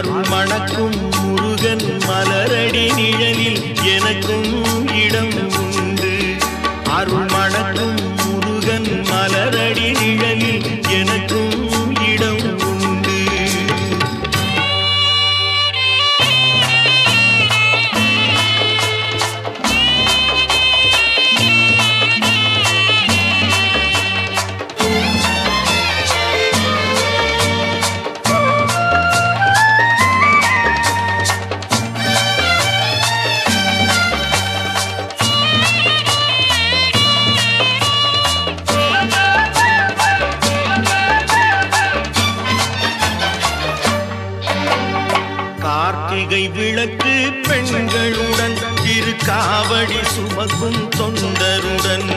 அருள் மணக்கும் முருகன் மலரடி நிழலில் எனக்கும் இடம் உண்டு. அருள் மணக்கும் முருகன் மலரடி நிழலில் எனக்கும் இடம் உண்டு. கார்த்திகை விளக்கு பெண்களுடன் திருக்காவடி சுமக்கும் தொண்டருடன்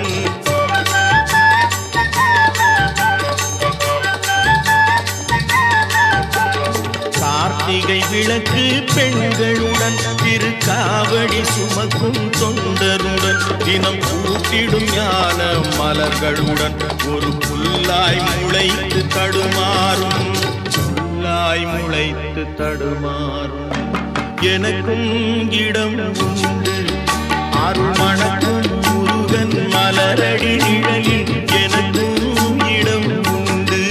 கார்த்திகை விளக்கு பெண்களுடன் திருக்காவடி சுமக்கும் தொண்டருடன் தினம் கூட்டிடும் ஞான மலர்களுடன் ஒரு புல்லாய் முளைத்து தடுமாறும் முளைத்து தடுமாறும் எனக்கும் இடம் உண்டு. அருள் மணக்கும் முருகன் மலரடி நிழலில் எனக்கும் இடம் உண்டு.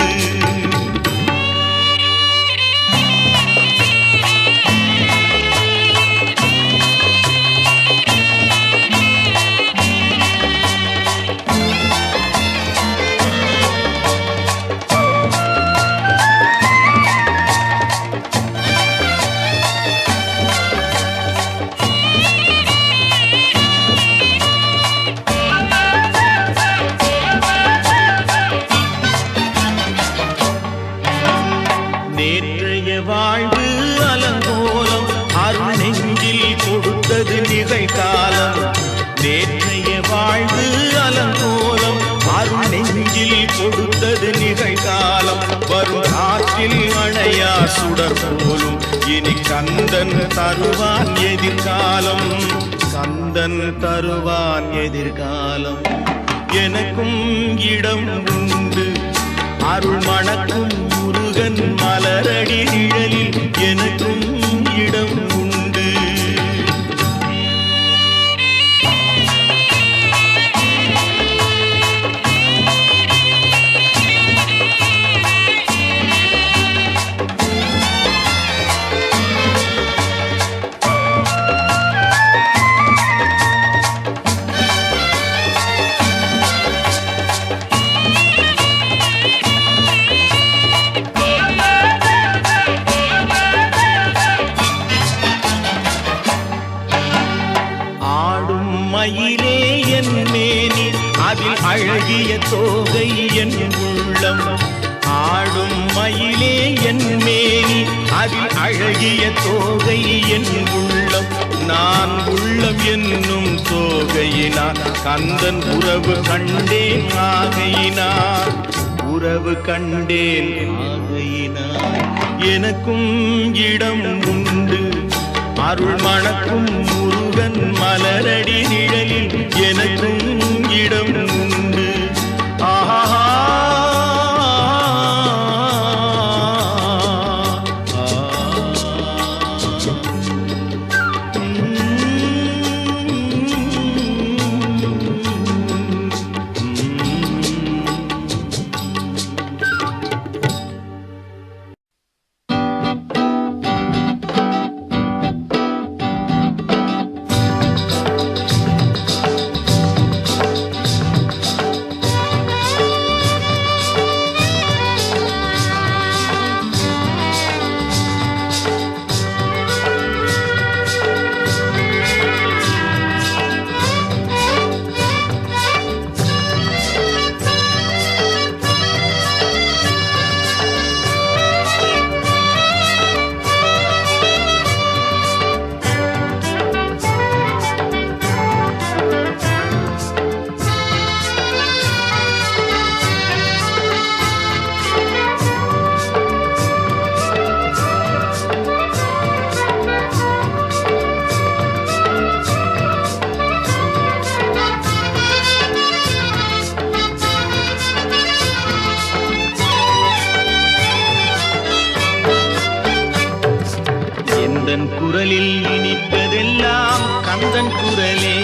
நேற்றைய வாழ்வு அலங்கோலம் அருள் நெஞ்சில் கொடுத்தது நிகழ்காலம். நேற்றைய வாழ்வு அலங்கோலம் அருள் நெஞ்சில் கொடுத்தது நிகழ்காலம். வரும் காற்றில் அணையா சுடர் போலும் இனி கந்தன் தருவான் எதிர்காலம். கந்தன் தருவான் எதிர்காலம். எனக்கும் இடம் உண்டு. அருள் மணக்கும் முருகன் மலரடி நிழலில் எனக்கும் இடம் உண்டு. மயிலே என் மேனி அதில் அழகிய தோகை என் உள்ளம். ஆடும் மயிலே என் மேனி அதில் அழகிய தோகை என் உள்ளம். நான் உள்ளம் என்னும் தோகையினார் கந்தன் உறவு கண்டேன் ஆகையினார். உறவு கண்டேன் ஆகையினார் எனக்கும் இடம் உண்டு. அருள் மணக்கும் முருகன் மலரடி நிழலில் எனக்கும் இடம் உண்டு. ஆஹா குரலில் இனிப்பதெல்லாம் கந்தன் குரலே,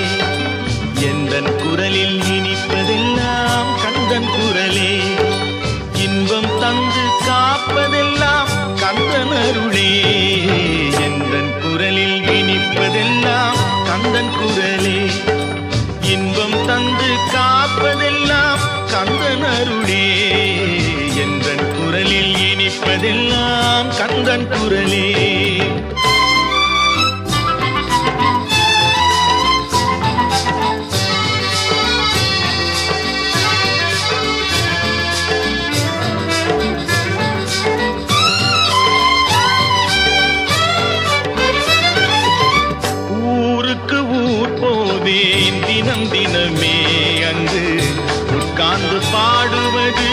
எந்தன் குரலில் இனிப்பதெல்லாம் கந்தன் குரலே, இன்பம் தந்து காப்பதெல்லாம் கந்தன் அருளே, எந்தன் குரலில் இனிப்பதெல்லாம் கந்தன் குரலே, இன்பம் தந்து காப்பதெல்லாம் கந்தன் அருளே, எந்தன் குரலில் இனிப்பதெல்லாம் கந்தன் குரலே. தினம் தினமே அங்கு உட்கார்ந்து பாடுவது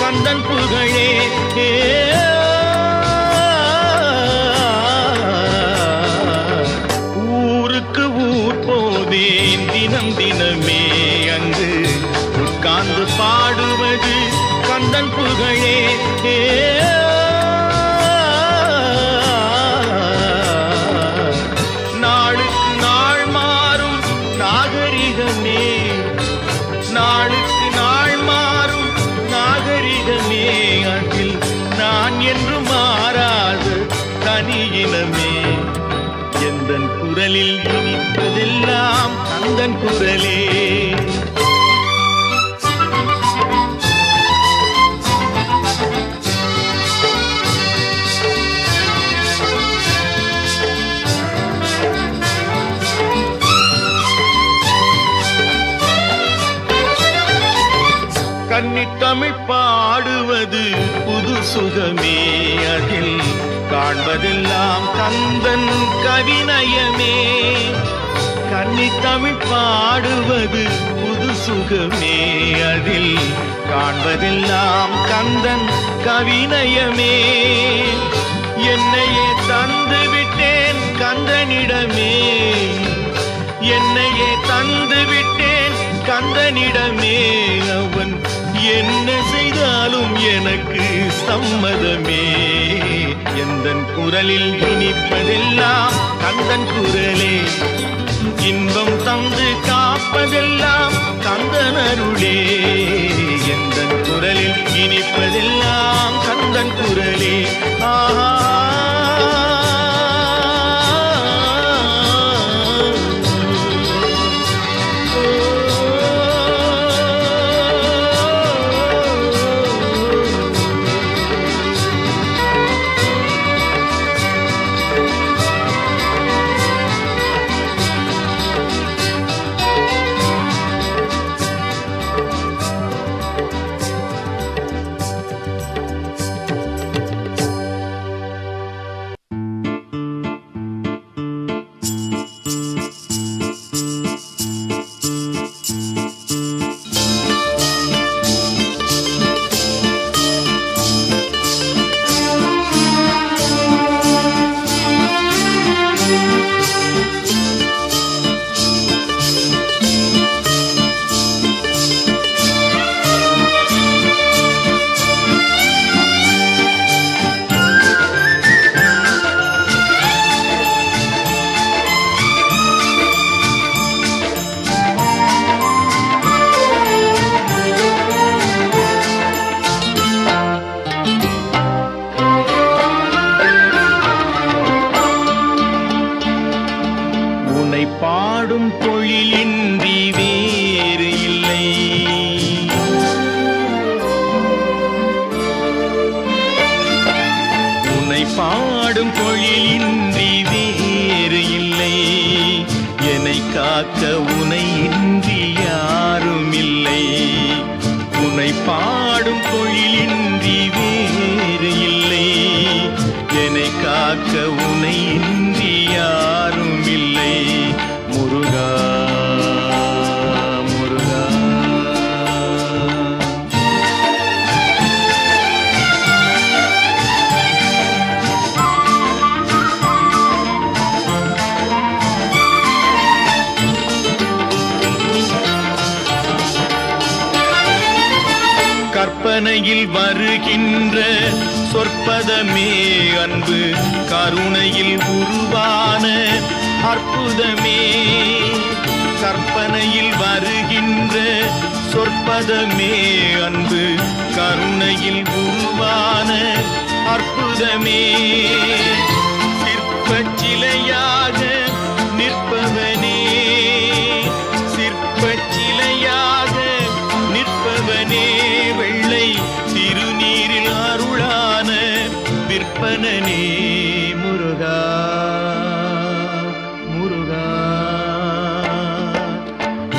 கந்தன் புகழே, ஊருக்கு ஊர் போவேன் தினம் தினமே அங்கு உட்கார்ந்து பாடுவது கந்தன் புகழே, நாளுக்கு நாள் மாறும் நாகரிகமே, அதில் நான் என்று மாறாத தனியினமே, எந்தன் குரலில் இனிப்பதெல்லாம் கந்தன் குரலே. கன்னித்தமிழ் பாடுவது புது சுகமே, அதில் காண்பதெல்லாம் கந்தன் கவிநயமே, கன்னித்தமிழ் பாடுவது புது சுகமே, அதில் காண்பதெல்லாம் கந்தன் கவிநயமே, என்னையே தந்து விட்டேன் கந்தனிடமே, என்னையே தந்து விட்டேன் கந்தனிடமே, அவன் என்ன செய்தாலும் எனக்கு சம்மதமே, எந்தன் குரலில் இனிப்பதெல்லாம் கந்தன் குரலே, இன்பம் தந்து காப்பதெல்லாம் கந்தன் அருளே, எந்தன் குரலில் இனிப்பதெல்லாம் கந்தன் குரலே. ஆஹா பாடும் பொழிலின்றி வேறு இல்லை, உன்னை பாடும் பொழிலின்றி வேறு இல்லை, என்னை காக்க உனை இன்றி யாரும் இல்லை, உன்னை பாடும் பொழிலின்றி வேறு இல்லை, என்னை காக்க உனை இன்றி யாரும் இல்லை, முருகா முருகா. கற்பனையில் வருகின்ற சொற்பதமே அன்பு கருணையில் உருவான அற்புதமே, கற்பனையில் வருகின்ற சொற்பதமே அன்பு கருணையில் உருவான அற்புதமே, சிற்பச்சிலையாக நிற்பவனே, சிற்பச்சிலையாக நிற்பவனே, வெள்ளை திருநீரில் அருளான விற்பனனே முருகா முருகா.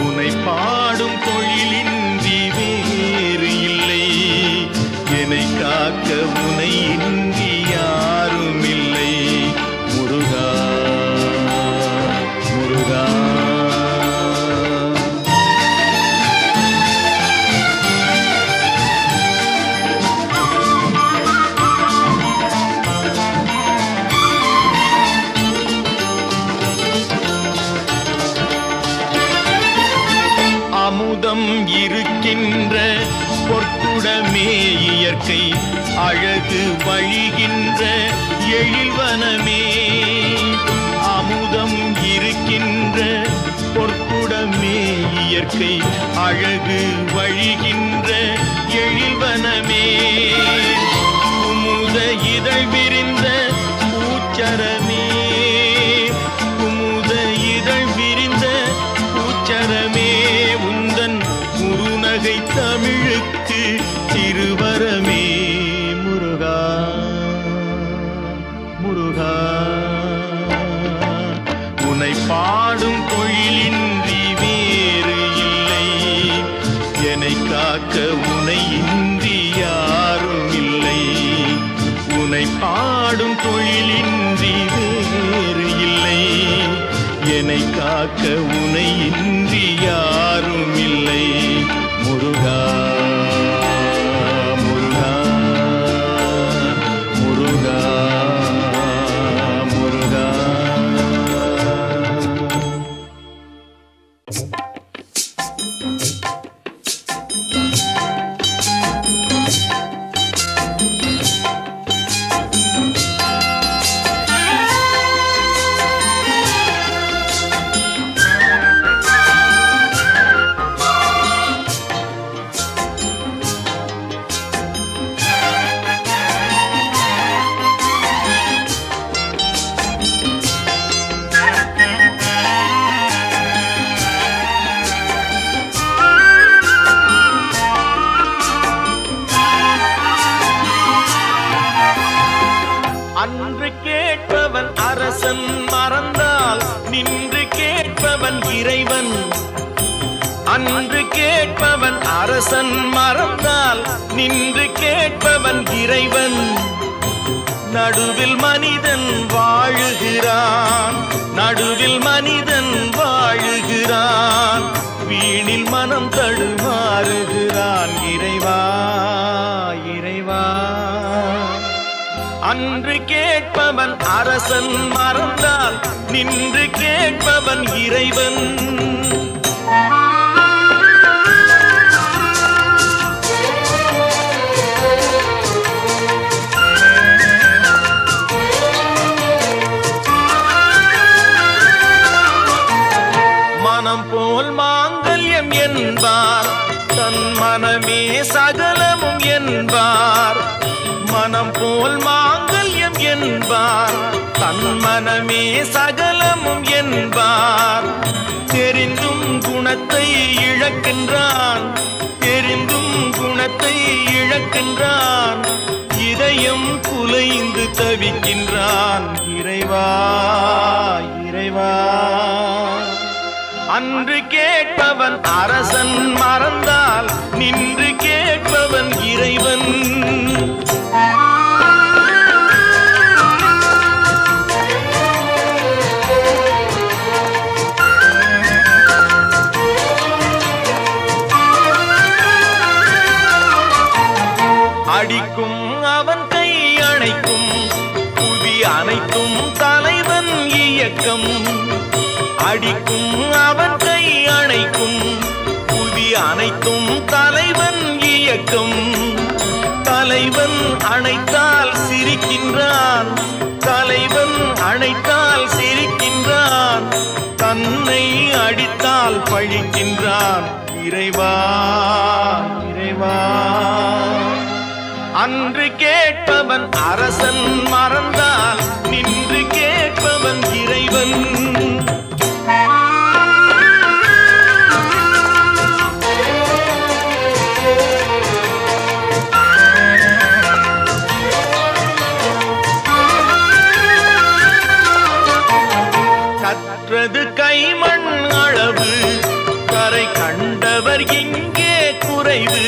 உனை பாடும் தொழிலின்றி வேறு இல்லை, என்னை காக்க உனை இன்றி யாரும் இல்லை முருகா முருகா. அமுதம் இருக்கின்ற பொற்குடமே இயற்கை அழகு வழிகின்ற எழில்வனமே, அமுதம் இருக்கின்ற பொற்குடமே இயற்கை அழகு வழிகின்ற எழில்வனமே, குமுத இதழ் விரிந்த பூச்சரமே, குமுத இதழ் விரிந்த பூச்சரமே, உந்தன் குறுநகை தமிழுக்கு திருவரமே முருகா முருகா. உனை பாடும் தொழிலின்றி வேறு இல்லை, என்னை காக்க உனை இன்றி யாரும் இல்லை, உனை பாடும் தொழிலின்றி வேறு இல்லை, என்னை காக்க உனை இன்றி யாரும் இல்லை முருகா முருகா முருகா முருகா. அன்று கேட்பவன் அரசன் மறந்தால் நின்று கேட்பவன் இறைவன், அன்று கேட்பவன் அரசன் மறந்தால் நின்று கேட்பவன் இறைவன், நடுவில் மனிதன் வாழுகிறான், நடுவில் மனிதன் வாழுகிறான், வீணில் மனம் தடுமாறுகிறான் இறைவா இறைவா. அன்று கேட்பவன் அரசன் மறந்தால் நின்று கேட்பவன் இறைவன், மனம் போல் மாங்கல்யம் என்பார், தன் மனமே சகலமும் என்பார், மனம் போல் மாங்கல்யம் என்பார், தன் மனமே சகலமும் என்பார், தெரிந்தும் குணத்தை இழக்கின்றான், தெரிந்தும் குணத்தை இழக்கின்றான், இதயம் குலைந்து தவிக்கின்றான் இறைவா இறைவா. அன்று கேட்பவன் அரசன் மறந்தால் நின்று கேட்பவன் இறைவன், அடிக்கும் அவன் கை அணைக்கும் புவி அனைத்தும் தலைவன் இயக்கம், அடிக்கும் அவன் கை அணைக்கும் புவி அனைத்தும் தலைவன் இயக்கம், தலைவன் அணைத்தால் பழிக்கின்றான் இறைவா இறைவா. அன்று கேட்பவன் அரசன் மறந்தால் நின்று கேட்பவன் இறைவன். கற்றது கைமண் அளவு கரை கண்டவர் இங்கே குறைவு.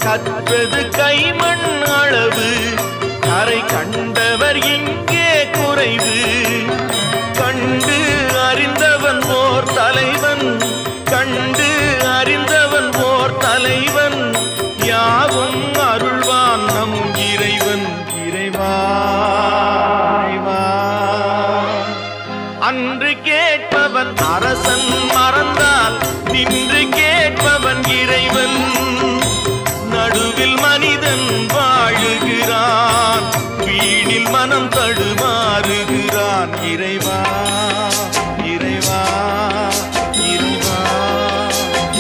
கற்றது கைமண் அளவு கரை கண்டவர் இங்கே குறைவு. கண்டு அறிந்தவன் ஓர் தலைவன், கண்டு அறிந்தவன் ஓர் தலைவன், யாவும் அருள்வான் நம் இறைவன் இறைவா இறைவா. அன்று கேட்பவன் அரசன் மறந்தால் நின்று கேட்பவன் இறைவன். நடுவில் மனிதன் வாழுகிறான், வீணில் மனம் தடுமாறுகிறான் இறைவா இறைவா இறைவா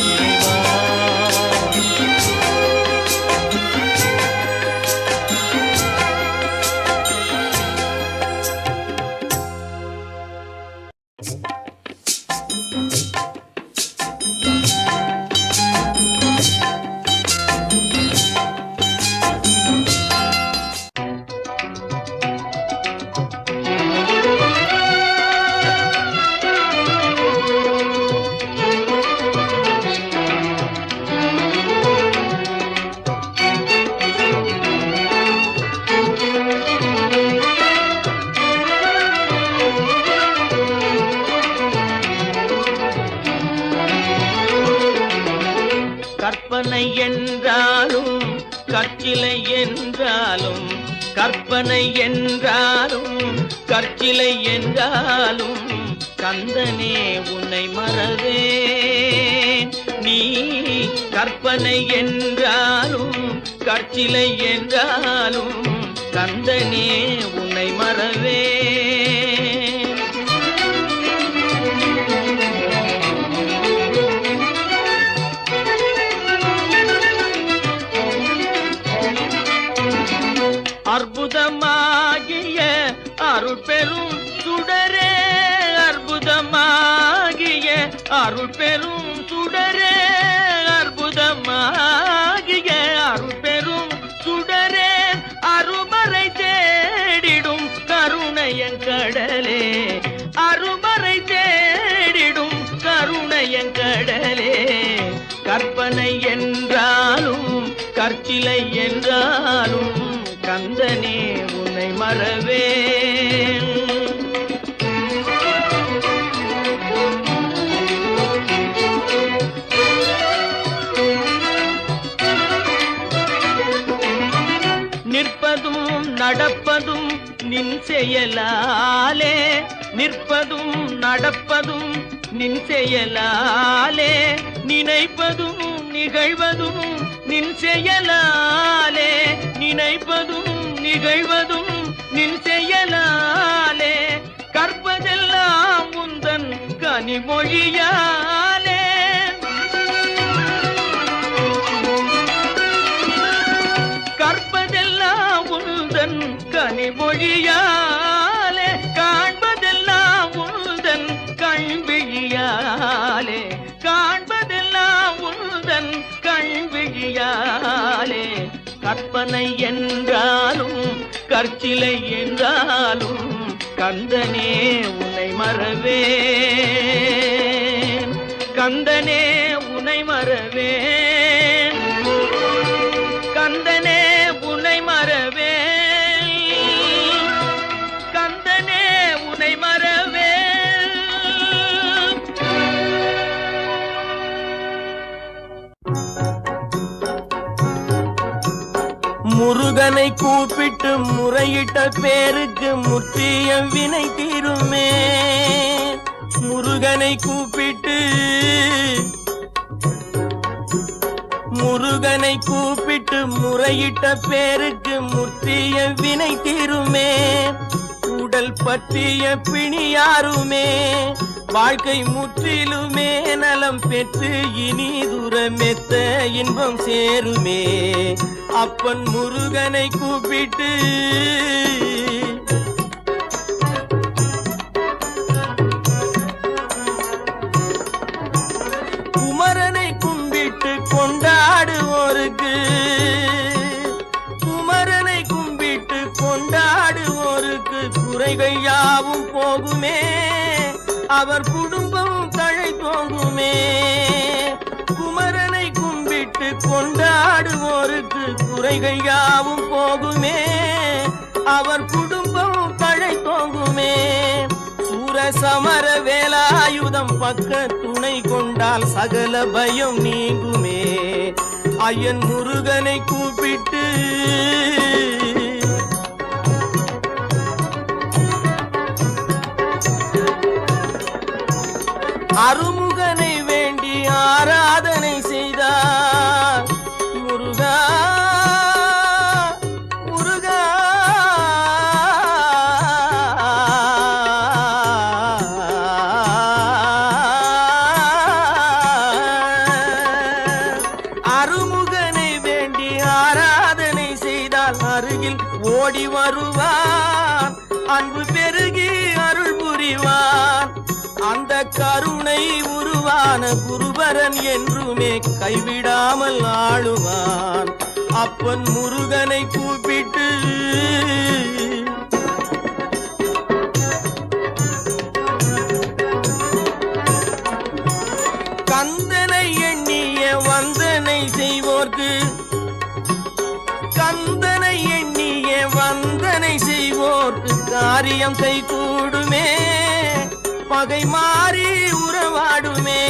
இறைவா. கற்பனை என்றாலும் கற்சிலை என்றாலும், கற்பனை என்றாலும் கற்சிலை என்றாலும், கந்தனே உன்னை மறவேன். நீ கற்பனை என்றாலும் கற்சிலை என்றாலும், கந்தனே உன்னை மறவேன். அற்புதமாகிய அருள் பெரும் சுடரே, அற்புதமாகிய அருள் பெரும் சுடரே, அற்புதமாகிய அருள் பெரும் சுடரே, அருமறை தேடிடும் கருணையன் கடலே, அருமறை தேடிடும் கருணையன் கடலே. கற்பனை என்றாலும் கற்சிலை என்றாலும், கந்தனே உன்னை மறவேன். நிற்பதும் நடப்பதும் நின் செயலாலே, நிற்பதும் நடப்பதும் நின் செயலாலே, நினைப்பதும் நிகழ்வதும் நின் செயலாலே, நினைப்பதும் நிகழ்வதும் நின் செயலாலே. கற்பதெல்லாம் உந்தன் கனிமொழியாலே, கற்பதெல்லாம் உந்தன் கனிமொழியாலே, காண்பதெல்லாம் உந்தன் கண்விழியாலே, காண்பதெல்லாம் உந்தன் கண்விழியாலே. கற்பனை என்றாலும் கற்சிலை என்றாலும், கந்தனே உன்னை மறவேன். கந்தனே உன்னை மறவேன். கந்தனே உன்னை மறவேன். கந்தனே உன்னை மறவேன். முருகனை கூப்பிட்டு முறையிட்ட பேருக்கு முற்றிய வினை தீருமே. முருகனை கூப்பிட்டு முருகனை கூப்பிட்டு முறையிட்ட பேருக்கு முற்றிய வினை தீருமே. உடல் பற்றிய பிணியாருமே வாழ்க்கை முற்றிலுமே நலம் பெற்று இனி தூரமெத்த இன்பம் சேருமே. அப்பன் முருகனை கூப்பிட்டு குமரனை கும்பிட்டு கொண்டாடுவோருக்கு, குமரனை கும்பிட்டு கொண்டாடுவோருக்கு குறைகள் யாவும் போகுமே, அவர் குடும்பம் தழை தோங்குமே. குமரனை கும்பிட்டு கொண்டாடுவோருக்கு குறைகள் யாவும் போகுமே, அவர் குடும்பம் தழை தோங்குமே. சூரசமர வேலாயுதம் பக்க துணை கொண்டால் சகல பயம் நீங்குமே. ஐயன் முருகனை கூப்பிட்டு அருமுகனை வேண்டி ஆராதனை செய்தார். முருகா முருகா அருமுகனை வேண்டி ஆராதனை செய்தால் அருகில் ஓடி வருவான், அன்பு பெருகி அருள் புரிவான். அந்த கருணை உருவான குருபரன் என்றுமே கைவிடாமல் ஆளுவான். அப்பன் முருகனை கூப்பிட்டு கந்தனை எண்ணிய வந்தனை செய்வோர்க்கு, கந்தனை எண்ணிய வந்தனை செய்வோர்க்கு காரியம் கை கூடுமே, பகை மாறி உறவாடுமே.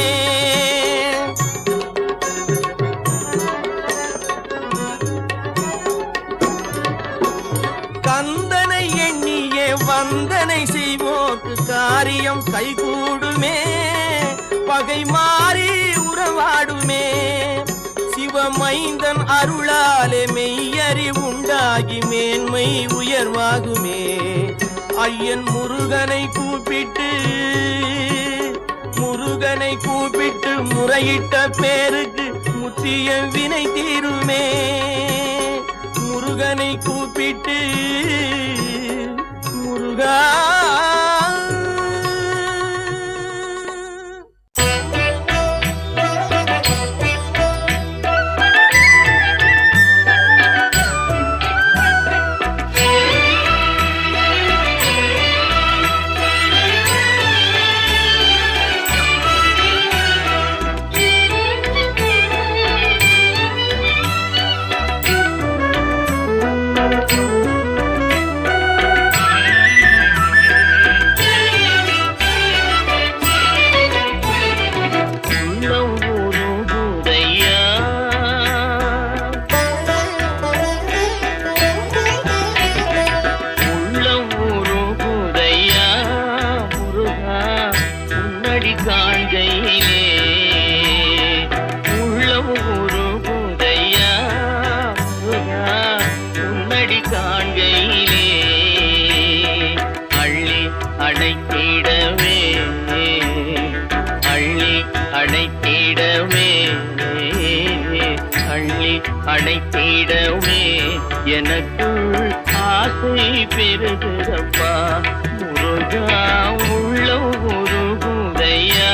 கந்தனை எண்ணிய வந்தனை செய்வோர்க்கு காரியம் கைகூடுமே, பகை மாறி உறவாடுமே. சிவமைந்தன் அருளாலே மெய்யறிவுண்டாகி மேன்மை உயர்வாகுமே. ஐயன் முருகனை கூப்பிட்டு, முருகனை கூப்பிட்டு முறையிட்ட பேருக்கு முற்றிய வினை தீருமே. முருகனை கூப்பிட்டு முருகா அணைத்திடவே எனக்குள் ஆசை பெருகுதப்பா. முருகா உள்ள உருகுதையா.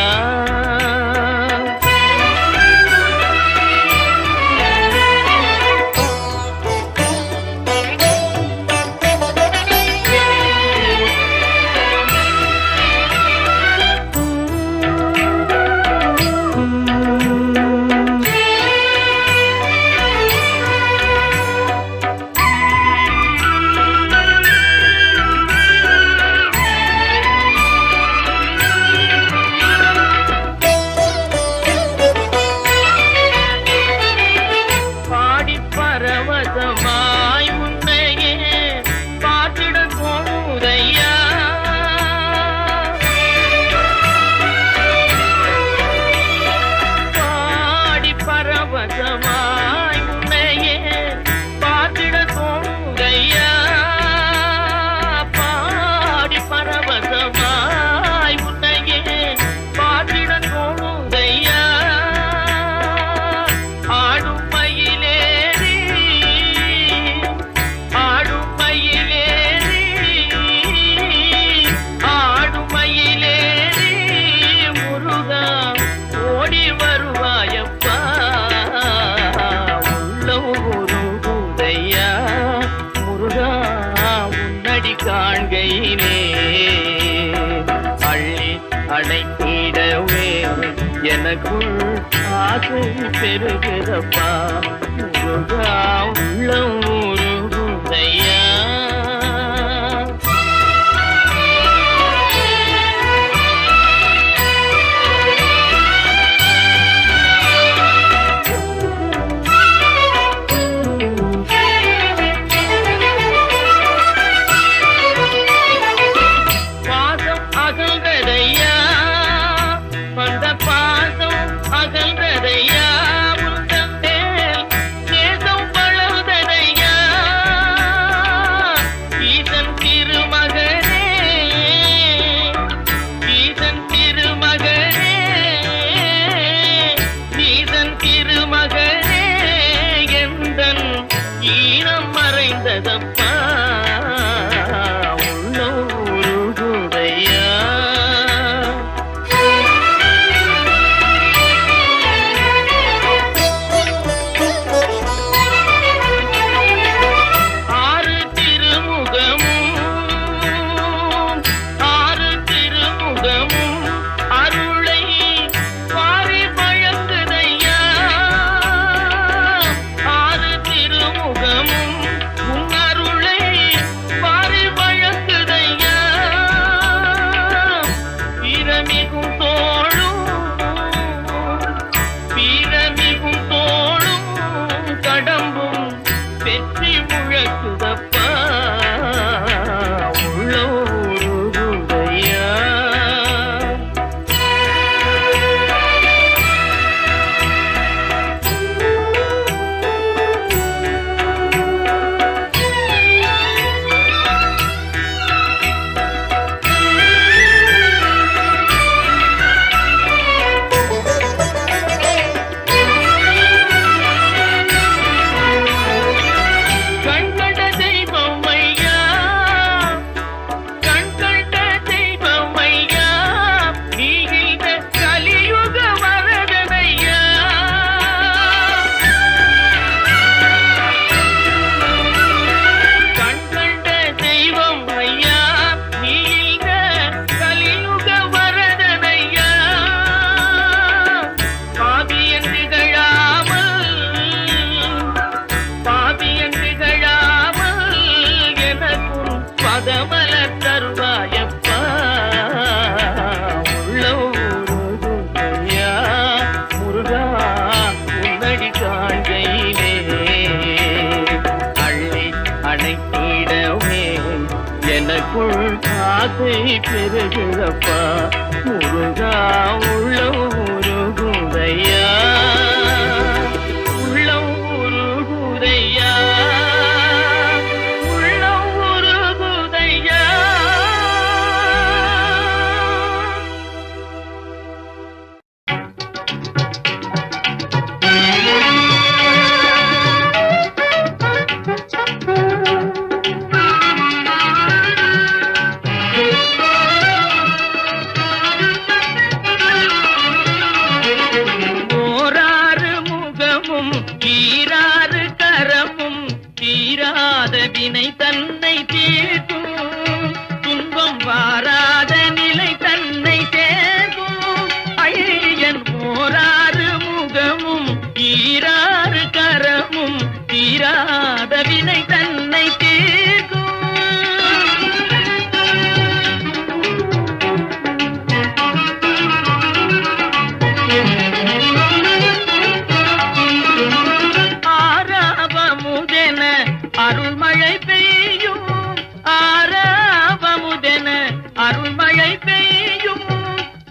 எனக்குள் ஆசை பெருகிறப்பா முருகா உள்ளம் உருகுதையா ஆசை பெருகிறப்பா முருகா உள்ளம் உருகுதையா உள்ளம் உருகுதையா உள்ளம் உருகுதையா வினை தன்னை தீர்க்கும் துன்பம் வாராத நிலை தன்னை சேர்க்கும் ஐயன் ஓராறு முகமும் ஈராறு கரமும் தீராத வினை தன்னை தீர்க்கும் அருள்மழை பெய்யும் ஆராவமுதென அருள்மழை பெய்யும்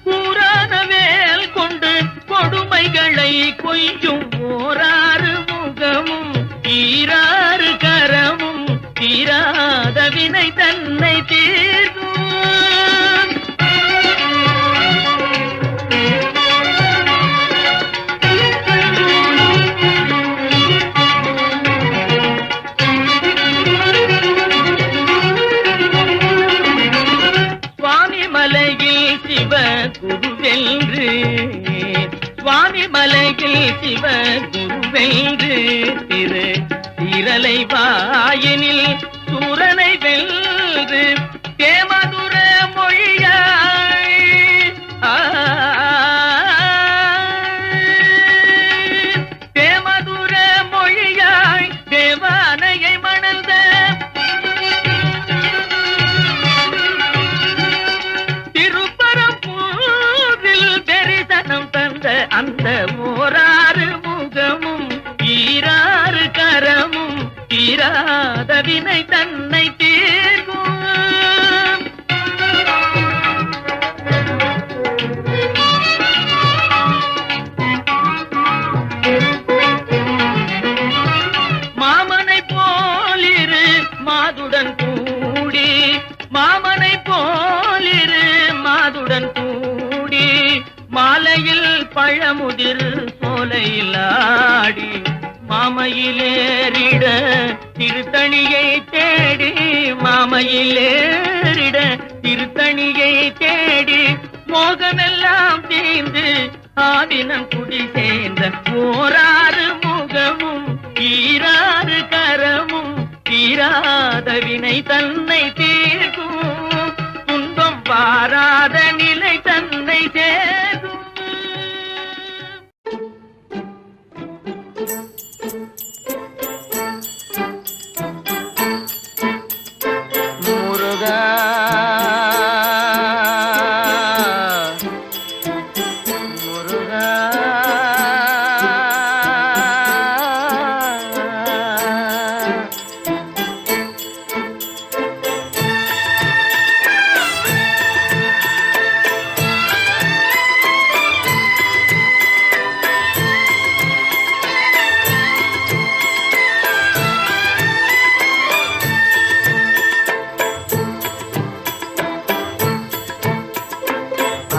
கூறான வேல் கொண்டு கொடுமைகளை கொய்யும் ஓராறு முகமும் ஈராறு கரமும் தீராத வினை தன்னை தீர்க்கும் குருவென்று சுவாமி மலையில் சிவ குருவென்று திரு திரளை வாயினில் சூரனை வென்று தேமதுர மொழியாய் வினை தன்னை தீர்க்கும். மாமனை போலிரு மாதுடன் கூடி, மாமனை போலிரு மாதுடன் கூடி, மாலையில் பழமுதிர் சோலையில் ஆடி, மாமையிலேறிட திருத்தணியை தேடி, மாமையிலேறிட திருத்தணியை தேடி, மோகமெல்லாம் தீர்ந்து ஆதினம் குடி சேர்ந்த ஓராறு முகமும் ஈராறு கரமும் தீராத வினை தன்னை தீர்க்கும், துன்பம் பாராத நிலை தன்னை சேர்க்கும். முருகா முருகா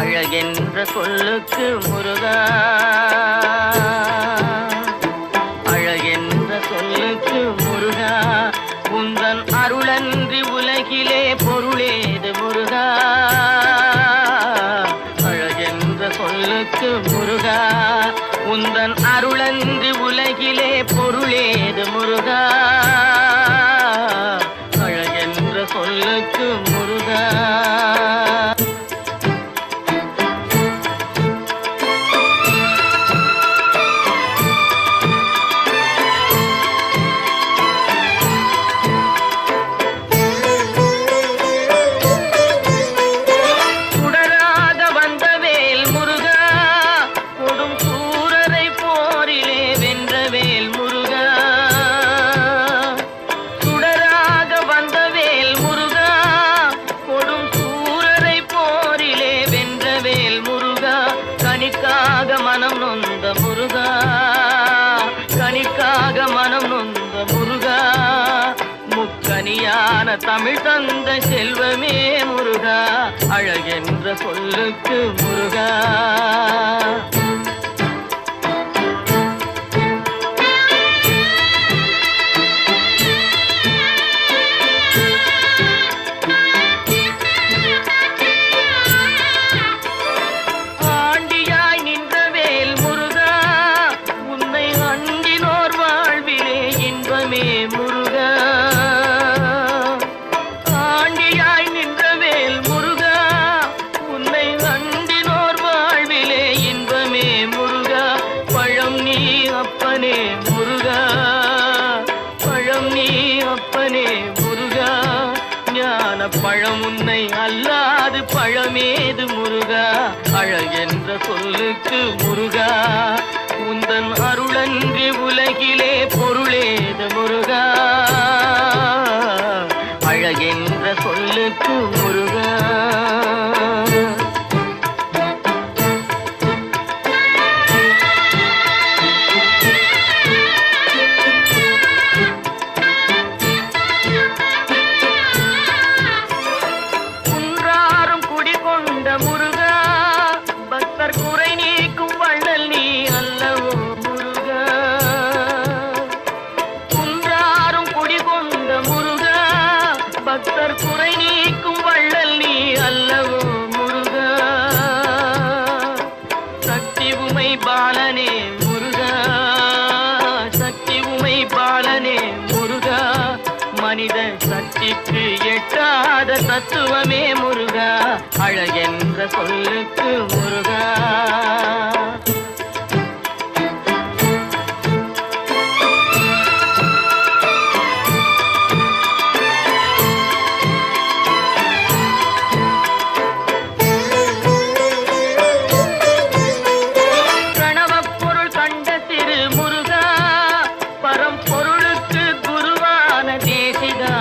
அழகென்ற சொல்லுக்கு முருகா, அழகென்ற சொல்லுக்கு முருகா, உந்தன் அருளன்றி உலகிலே பொருளேது முருகா. அழகென்ற சொல்லுக்கு முருகா, உந்தன் அருளன்றி உலகிலே பொருளேது முருகா. அழகென்ற சொல்லுக்கு முருகா. கனிக்காக மனம் நொந்த முருகா, கனிக்காக மனம் நொந்த முருகா, முக்கனியான தமிழ் தந்த செல்வமே முருகா. அழகென்ற சொல்லுக்கு முருகா. பழம் உன்னை அல்லாது பழமேது முருகா. அழகென்ற சொல்லுக்கு முருகா, உந்தன் அருளன்றி உலகிலே பொருளேது முருகா. அழகென்ற சொல்லுக்கு முருகா. பக்தர் குறை நீக்கும் வள்ளல் நீ அல்லவோ முருகா. சக்தி உமை பாலனே முருகா, சக்தி உமை பாலனே முருகா, மனித சக்திக்கு எட்டாத தத்துவமே முருகா. அழகென்ற சொல்லுக்கு முருகா. பரம்பொருளுக்கு குருவான தேசிகா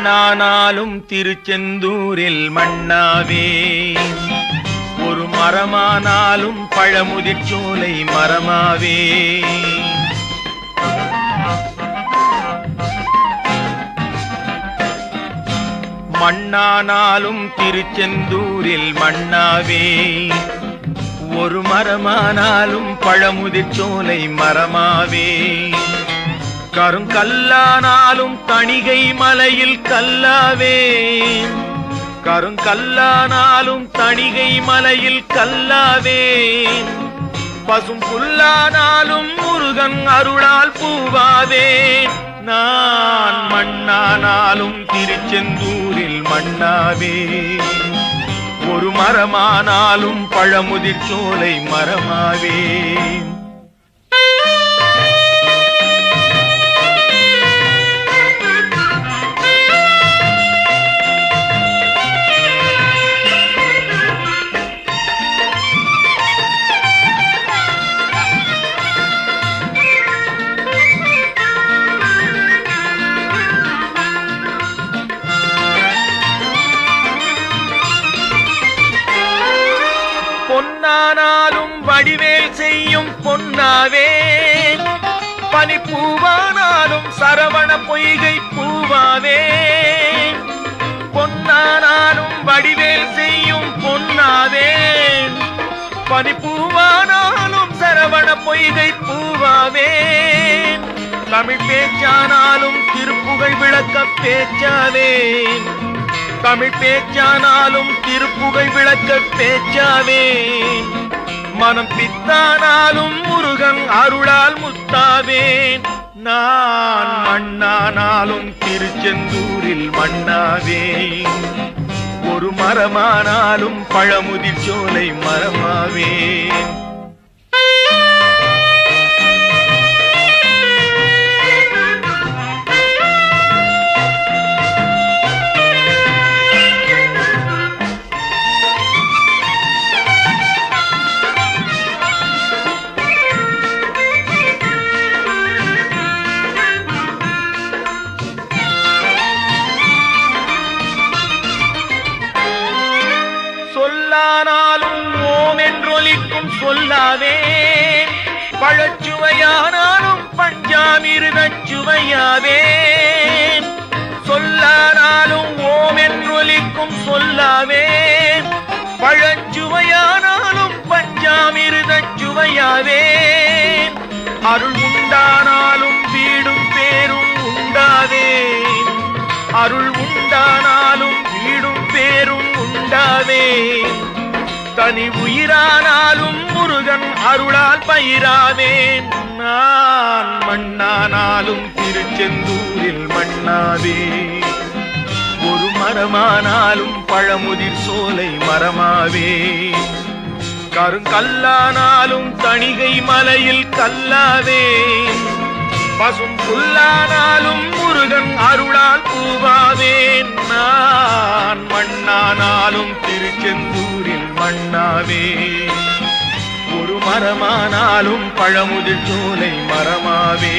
மண்ணானாலும் திருச்செந்தூரில் மண்ணாவே, ஒரு மரமானாலும் பழமுதிர்ச்சோலை மரமாவே. மண்ணானாலும் திருச்செந்தூரில் மண்ணாவே, ஒரு மரமானாலும் பழமுதிர்ச்சோலை மரமாவே. கருங்கல்லானாலும் தணிகை மலையில் கல்லாவே, கருங்கல்லானாலும் தணிகை மலையில் கல்லாவே. பசும் புல்லானாலும் முருகன் அருளால் பூவாவே. நான் மண்ணானாலும் திருச்செந்தூரில் மண்ணாவே, ஒரு மரமானாலும் பழமுதிர்ச்சோலை மரமாவே. பொன்னானாலும் வடிவேல் செய்யும் பொன்னாவே, பனிப்பூவானாலும் சரவண பொய்கை பூவாவே. பொன்னானாலும் வடிவேல் செய்யும் பொன்னாவே, பனிப்பூவானாலும் சரவண பொய்கை பூவாவே. தமிழ் பேச்சானாலும் திருப்புகழ் விளக்க பேச்சாவே, தமிழ் பேச்சானாலும் திருப்புகழ் விளக்க பேச்சாவே. மனம் பித்தானாலும் முருகன் அருளால் முத்தாவேன். நான் மண்ணானாலும் திருச்செந்தூரில் மண்ணாவே, ஒரு மரமானாலும் பழமுதிர்ச்சோலை மரமாவே. சொல்லானாலும் ஓம் என்றொலிக்கும் சொல்லாவே, பழச்சுவையானாலும் பஞ்சாமிர்தச் சுவையாவே. சொல்லானாலும் ஓம் என்றொலிக்கும் சொல்லாவே, பழச்சுவையானாலும் பஞ்சாமிர்தச் சுவையாவே. அருள் உண்டானாலும் வீடும் பேரும் உண்டாவே, அருள் உண்டானாலும் வீடும் பேரும் உண்டாவே. தனி உயிரானாலும் முருகன் அருளால் பயிராவேன். நான் மண்ணானாலும் திருச்செந்தூரில் மண்ணாவே, ஒரு மரமானாலும் பழமுதிர் சோலை மரமாவே. கருங்கல்லானாலும் தணிகை மலையில் கல்லாவே, பசும் புல்லானாலும் முருகன் அருளால் பூவாவேன். நான் மண்ணானாலும் திருச்செந்தூரில் மண்ணாவே, ஒரு மரமானாலும் பழமுதிர் சோலை மரமாவே.